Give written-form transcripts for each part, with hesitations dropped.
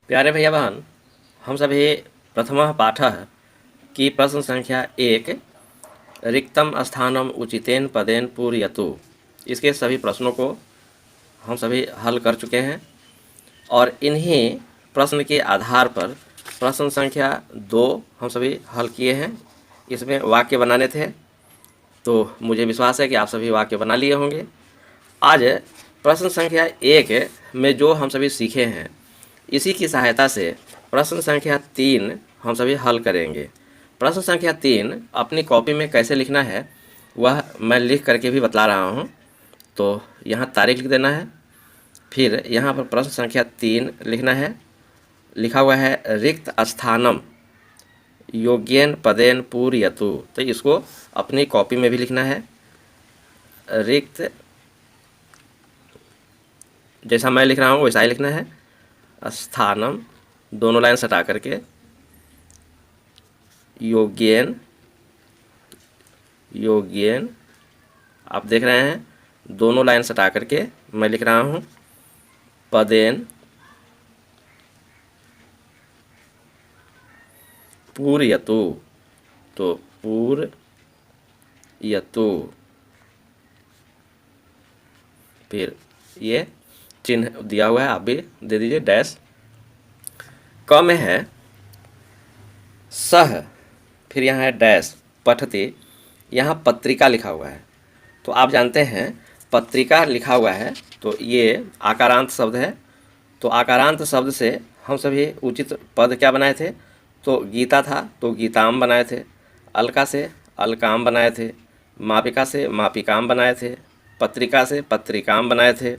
प्यारे भैया बहन, हम सभी प्रथमः पाठः की प्रश्न संख्या 1 रिक्तम स्थानम उचितेन पदेन पूरयतु, इसके सभी प्रश्नों को हम सभी हल कर चुके हैं और इन्हीं प्रश्न के आधार पर प्रश्न संख्या 2 हम सभी हल किए हैं। इसमें वाक्य बनाने थे, तो मुझे विश्वास है कि आप सभी वाक्य बना लिए होंगे। आज प्रश्न संख्या 1 में जो हम सभी सीखे हैं, इसी की सहायता से प्रश्न संख्या 3 हम सभी हल करेंगे। प्रश्न संख्या 3 अपनी कॉपी में कैसे लिखना है वह मैं लिख करके भी बतला रहा हूँ। तो यहाँ तारीख लिख देना है, फिर यहाँ पर प्रश्न संख्या 3 लिखना है। लिखा हुआ है रिक्त स्थानम योग्येन पदेन पूरयतु, तो इसको अपनी कॉपी में भी लिखना है। रिक्त, जैसा मैं लिख रहा हूँ वैसा ही लिखना है। स्थानम, दोनों लाइन सटा करके, योग्येन, योग्येन, आप देख रहे हैं दोनों लाइन सटा करके मैं लिख रहा हूँ। पदेन पूरयतु, तो पूरयतु, फिर ये चिन्ह दिया हुआ है, आप भी दे दीजिए डैश। क में है सह, फिर यहाँ है डैश पठति, यहाँ पत्रिका लिखा हुआ है। तो आप जानते हैं पत्रिका लिखा हुआ है तो ये आकारांत शब्द है। तो आकारांत शब्द से हम सभी उचित पद क्या बनाए थे? तो गीता था तो गीताम बनाए थे, अलका से अलकाम बनाए थे, मापिका से मापिकाम बनाए थे, पत्रिका से पत्रिकाम बनाए थे,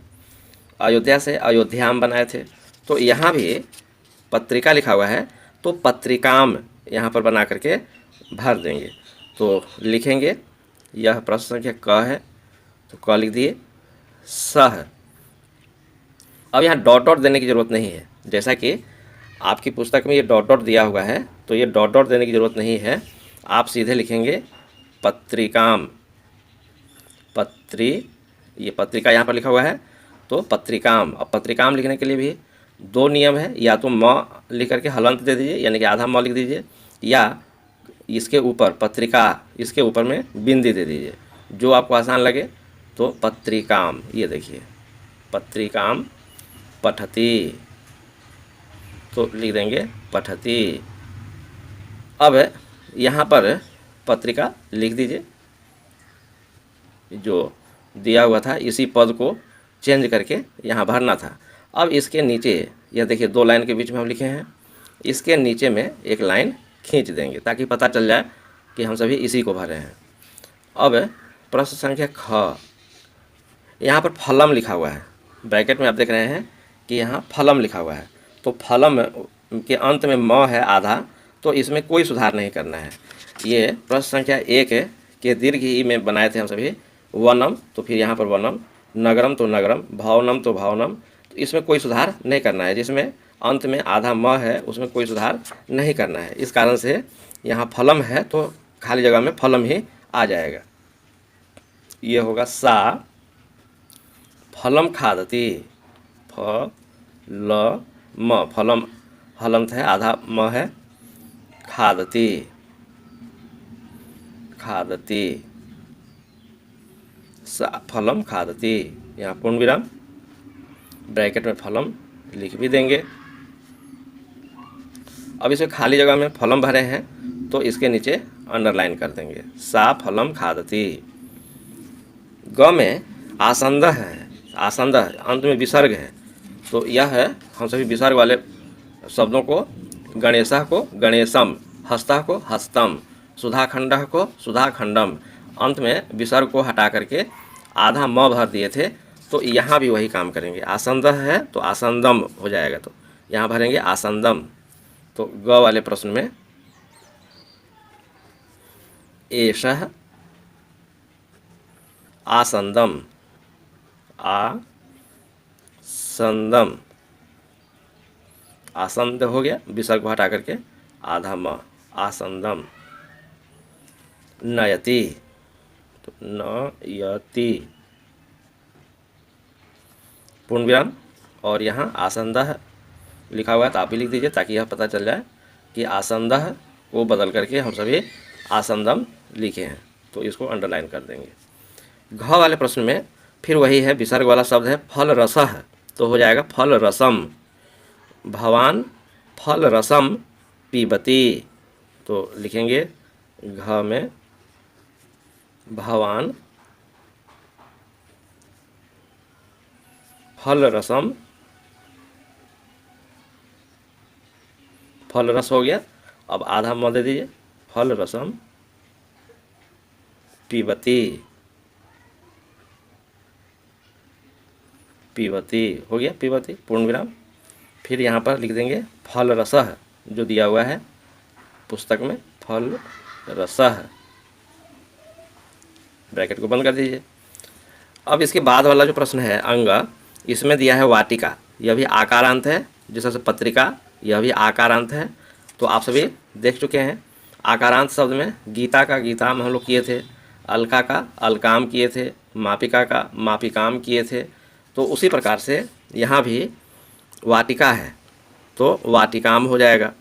अयोध्या से अयोध्याम बनाए थे। तो यहाँ भी पत्रिका लिखा हुआ है तो पत्रिकाम यहाँ पर बना करके भर देंगे। तो लिखेंगे, यह प्रश्न संख्या क है तो क लिख दिए। सह, अब यहाँ डॉट डॉट देने की ज़रूरत नहीं है, जैसा कि आपकी पुस्तक में ये डॉट डॉट दिया हुआ है तो ये डॉट डॉट देने की ज़रूरत नहीं है। आप सीधे लिखेंगे पत्रिकाम, ये पत्रिका यहाँ पर लिखा हुआ है तो पत्रिकाम। अब पत्रिकाम लिखने के लिए भी दो नियम है, या तो म लिख करके हलंत दे दीजिए यानी कि आधा म लिख दीजिए, या इसके ऊपर पत्रिका, इसके ऊपर में बिंदी दे दीजिए, जो आपको आसान लगे। तो पत्रिकाम, ये देखिए पत्रिकाम पठति, तो लिख देंगे पठति। अब यहाँ पर पत्रिका लिख दीजिए, जो दिया हुआ था इसी पद को चेंज करके यहाँ भरना था। अब इसके नीचे यह देखिए दो लाइन के बीच में हम लिखे हैं, इसके नीचे में एक लाइन खींच देंगे ताकि पता चल जाए कि हम सभी इसी को भरे हैं। अब प्रश्न संख्या ख, यहाँ पर फलम लिखा हुआ है, ब्रैकेट में आप देख रहे हैं कि यहाँ फलम लिखा हुआ है। तो फलम के अंत में म है आधा, तो इसमें कोई सुधार नहीं करना है। ये प्रश्न संख्या 1 के दीर्घ ई में बनाए थे हम सभी। वनम, तो फिर यहाँ पर वनम, नगरम तो नगरम, भवनम तो भवनम, तो इसमें कोई सुधार नहीं करना है। जिसमें अंत में आधा म है उसमें कोई सुधार नहीं करना है। इस कारण से यहाँ फलम है तो खाली जगह में फलम ही आ जाएगा। ये होगा सा फलम खादति, फलम, फलम हलंत है, आधा म है, खादति, खादति, फलम खादति, यहाँ पूर्ण विराम, ब्रैकेट में फलम लिख भी देंगे। अब इसमें खाली जगह में फलम भरे हैं तो इसके नीचे अंडरलाइन कर देंगे, सा फलम खादति। ग में आसंद है, आसंद अंत में विसर्ग है, तो यह है हम सभी विसर्ग वाले शब्दों को, गणेशः को गणेशम, हस्तः को हस्तम, सुधाखंडः को सुधाखंडम, अंत में विसर्ग को हटा करके आधा म भर दिए थे। तो यहाँ भी वही काम करेंगे, आसंद है तो आसंदम हो जाएगा, तो यहाँ भरेंगे आसंदम। तो ग वाले प्रश्न में एषः आसंदम, आसंदम, आसंद हो गया, विसर्ग को हटा करके आधा म, आसंदम। नयति, तो नयति, पूर्ण विराम, और यहाँ आसंदः लिखा हुआ है तो आप भी लिख दीजिए, ताकि यह पता चल जाए कि आसंदः को बदल करके हम सभी आसंदम लिखे हैं। तो इसको अंडरलाइन कर देंगे। घ वाले प्रश्न में फिर वही है, विसर्ग वाला शब्द है फल रसः, तो हो जाएगा फल रसम। भवान फल रसम पीबती, तो लिखेंगे घ में भवान फल रसम, फल रस हो गया। अब आधा म दे दीजिए, फल रसम पीबती, पीबती हो गया, पीबती पूर्ण विराम। फिर यहाँ पर लिख देंगे फल रसः, जो दिया हुआ है पुस्तक में, फल रसः, ब्रैकेट को बंद कर दीजिए। अब इसके बाद वाला जो प्रश्न है अंग, इसमें दिया है वाटिका, यह भी आकारांत है, जैसे पत्रिका, यह भी आकारांत है। तो आप सभी देख चुके हैं आकारांत शब्द में गीता का गीताम हम लोग किए थे, अलका का अलकाम किए थे, मापिका का मापिकाम किए थे। तो उसी प्रकार से यहाँ भी वाटिका है तो वाटिकाम हो जाएगा।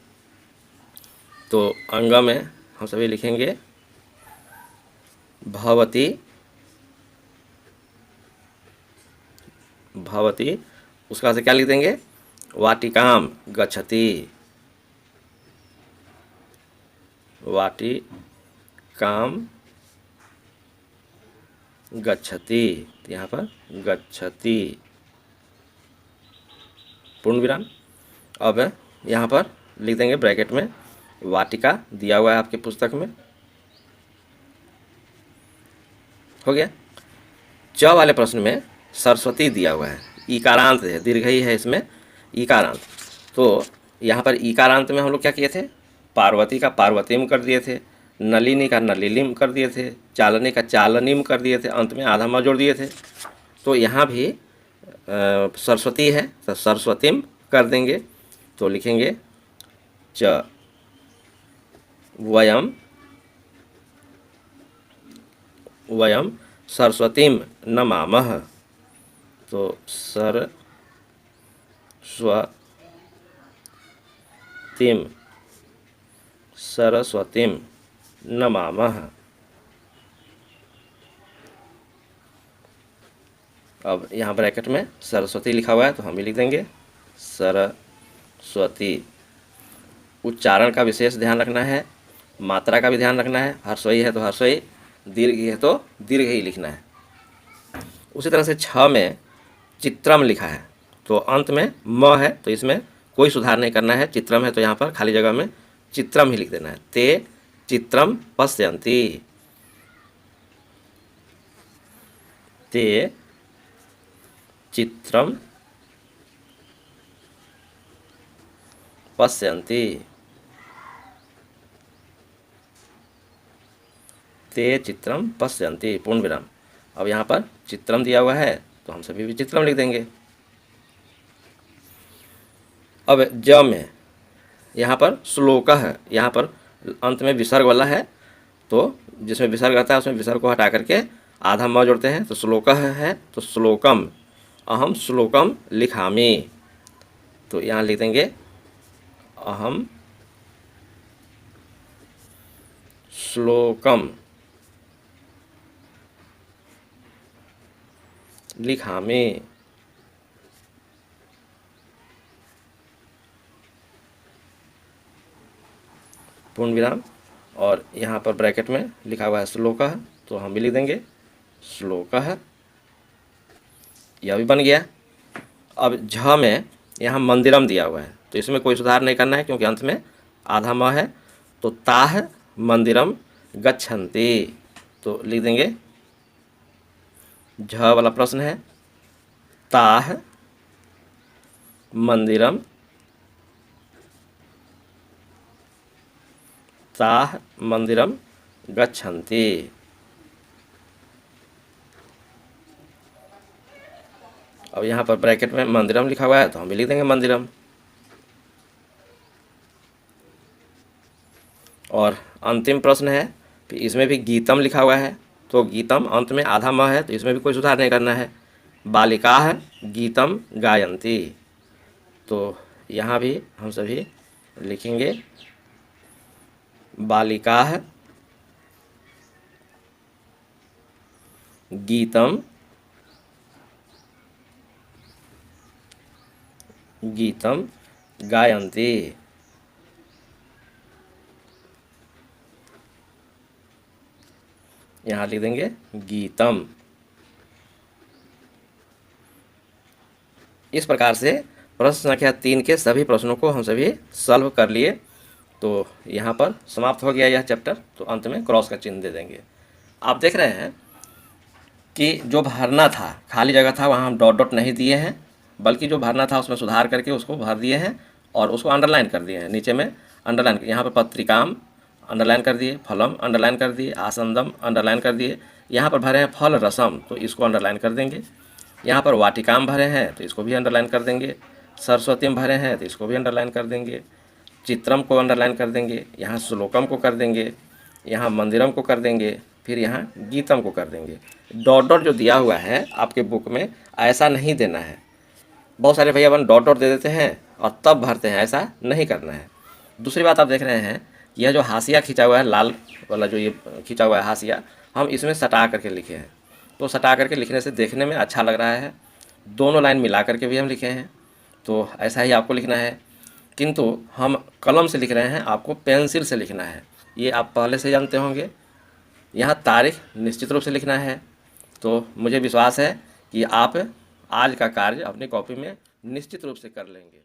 तो अंग में हम सभी लिखेंगे भवती, भवती उसका से क्या लिख देंगे, वाटिकाम गच्छति, वाटिकाम गच्छति, यहाँ पर गच्छति पूर्ण विराम। अब यहाँ पर लिख देंगे ब्रैकेट में वाटिका दिया हुआ है आपके पुस्तक में, हो गया। च वाले प्रश्न में सरस्वती दिया हुआ है, ईकारांत है, दीर्घई है इसमें ईकारांत। तो यहाँ पर ईकारांत में हम लोग क्या किए थे, पार्वती का पार्वतीम कर दिए थे, नलिनी का नलिलीम कर दिए थे, चालनी का चालनीम कर दिए थे, अंत में आधा म जोड़ दिए थे। तो यहाँ भी सरस्वती है तो सरस्वतीम कर देंगे। तो लिखेंगे च वयम, वयम सरस्वतीम नमामः, तो सरस्वतीम, सरस्वतीम नमामः। अब यहाँ ब्रैकेट में सरस्वती लिखा हुआ है तो हम भी लिख देंगे सरस्वती। उच्चारण का विशेष ध्यान रखना है, मात्रा का भी ध्यान रखना है, हर्षई है तो हर्षई, दीर्घ है तो दीर्घ ही लिखना है। उसी तरह से छ में चित्रम लिखा है तो अंत में म है तो इसमें कोई सुधार नहीं करना है, चित्रम है तो यहाँ पर खाली जगह में चित्रम ही लिख देना है। ते चित्रम पश्यन्ति, ते चित्रम पश्यन्ति, ते चित्रम पश्यन्ति पूर्ण विराम। अब यहाँ पर चित्रम दिया हुआ है तो हम सभी भी चित्रम लिख देंगे। अब ज में यहाँ पर श्लोक है, यहाँ पर अंत में विसर्ग वाला है तो जिसमें विसर्ग आता है उसमें विसर्ग को हटा करके आधा म जोड़ते हैं। तो श्लोक है तो श्लोकम, अहम श्लोकम लिखामि, तो यहाँ लिख देंगे अहम श्लोकम लिखामि, पूर्ण विराम। और यहाँ पर ब्रैकेट में लिखा हुआ है श्लोकः तो हम भी लिख देंगे श्लोकः, यह भी बन गया। अब झ में यहाँ मंदिरम दिया हुआ है तो इसमें कोई सुधार नहीं करना है क्योंकि अंत में आधा म है। तो ताह मंदिरम गच्छन्ति, तो लिख देंगे झ वाला प्रश्न है ताह मंदिरम, ताह मंदिरम गच्छन्ति। अब यहाँ पर ब्रैकेट में मंदिरम लिखा हुआ है तो हम भी लिख देंगे मंदिरम। और अंतिम प्रश्न है, इसमें भी गीतम लिखा हुआ है तो गीतम अंत में आधा म है तो इसमें भी कोई सुधार नहीं करना है। बालिकाः गीतम गायन्ति, तो यहाँ भी हम सभी लिखेंगे बालिकाः गीतम गीतम गायन्ति। यहाँ लिख देंगे गीतम। इस प्रकार से प्रश्न संख्या 3 के सभी प्रश्नों को हम सभी सॉल्व कर लिए। तो यहाँ पर समाप्त हो गया यह चैप्टर। तो अंत में क्रॉस का चिन्ह दे देंगे। आप देख रहे हैं कि जो भरना था, खाली जगह था, वहाँ हम डॉट डॉट नहीं दिए हैं, बल्कि जो भरना था उसमें सुधार करके उसको भर दिए हैं और उसको अंडरलाइन कर दिए हैं। नीचे में अंडरलाइन, यहाँ पर पत्रिकाम अंडरलाइन कर दिए, फलम अंडरलाइन कर दिए, आसंदम अंडरलाइन कर दिए। यहाँ पर भरे हैं फल रसम, तो इसको अंडरलाइन कर देंगे। यहाँ पर वाटिकाम भरे हैं तो इसको भी अंडरलाइन कर देंगे। सरस्वतीम भरे हैं तो इसको भी अंडरलाइन कर देंगे। चित्रम को अंडरलाइन कर देंगे। यहाँ श्लोकम को कर देंगे। यहाँ मंदिरम को कर देंगे। फिर यहाँ गीतम को कर देंगे। डॉट डॉट जो दिया हुआ है आपके बुक में, ऐसा नहीं देना है। बहुत सारे भैया अपन डॉट डॉट दे देते हैं और तब भरते हैं, ऐसा नहीं करना है। दूसरी बात आप देख रहे हैं, यह जो हाशिया खींचा हुआ है, लाल वाला जो ये खींचा हुआ है हाशिया, हम इसमें सटा करके लिखे हैं। तो सटा करके लिखने से देखने में अच्छा लग रहा है। दोनों लाइन मिला करके भी हम लिखे हैं, तो ऐसा ही आपको लिखना है। किंतु हम कलम से लिख रहे हैं, आपको पेंसिल से लिखना है, ये आप पहले से जानते होंगे। यहाँ तारीख निश्चित रूप से लिखना है। तो मुझे विश्वास है कि आप आज का कार्य अपनी कॉपी में निश्चित रूप से कर लेंगे।